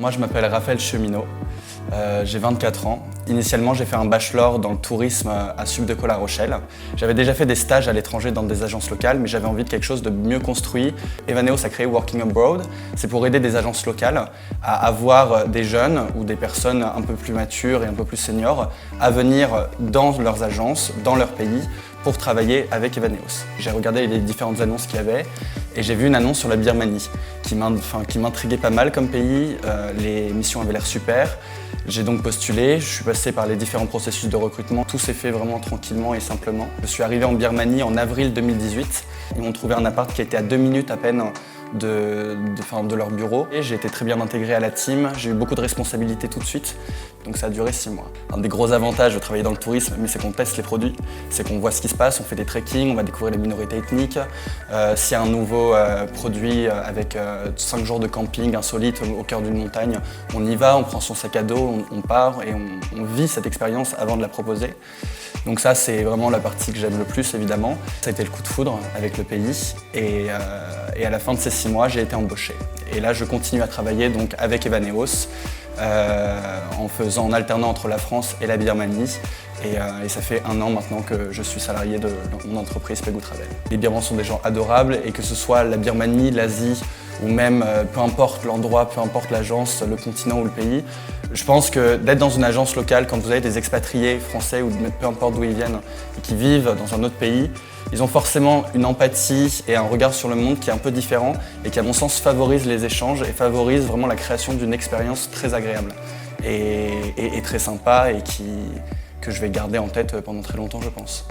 Moi, je m'appelle Raphaël Cheminot, j'ai 24 ans. Initialement, j'ai fait un bachelor dans le tourisme à Subdeco La Rochelle. J'avais déjà fait des stages à l'étranger dans des agences locales, mais j'avais envie de quelque chose de mieux construit. Evaneos a créé Working Abroad. C'est pour aider des agences locales à avoir des jeunes ou des personnes un peu plus matures et un peu plus seniors à venir dans leurs agences, dans leur pays, pour travailler avec Evaneos. J'ai regardé les différentes annonces qu'il y avait et j'ai vu une annonce sur la Birmanie qui m'intriguait pas mal comme pays. Les missions avaient l'air super. J'ai donc postulé, je suis passé par les différents processus de recrutement. Tout s'est fait vraiment tranquillement et simplement. Je suis arrivé en Birmanie en avril 2018. Ils m'ont trouvé un appart qui était à 2 minutes à peine de leur bureau. Et j'ai été très bien intégré à la team, j'ai eu beaucoup de responsabilités tout de suite, donc ça a duré 6 mois. Un des gros avantages de travailler dans le tourisme, mais c'est qu'on teste les produits, c'est qu'on voit ce qui se passe, on fait des trekking, on va découvrir les minorités ethniques. S'il y a un nouveau produit avec 5 jours de camping insolite au cœur d'une montagne, on y va, on prend son sac à dos, on part et on vit cette expérience avant de la proposer. Donc ça, c'est vraiment la partie que j'aime le plus, évidemment. Ça a été le coup de foudre avec le pays et à la fin de ces 6 mois, j'ai été embauché. Et là, je continue à travailler donc, avec Evaneos en alternant entre la France et la Birmanie. Et ça fait 1 an maintenant que je suis salarié de mon entreprise Pegu Travel. Les Birmans sont des gens adorables et que ce soit la Birmanie, l'Asie ou même peu importe l'endroit, peu importe l'agence, le continent ou le pays, je pense que d'être dans une agence locale, quand vous avez des expatriés français ou peu importe d'où ils viennent et qui vivent dans un autre pays, ils ont forcément une empathie et un regard sur le monde qui est un peu différent et qui, à mon sens, favorise les échanges et favorise vraiment la création d'une expérience très agréable et très sympa et que je vais garder en tête pendant très longtemps, je pense.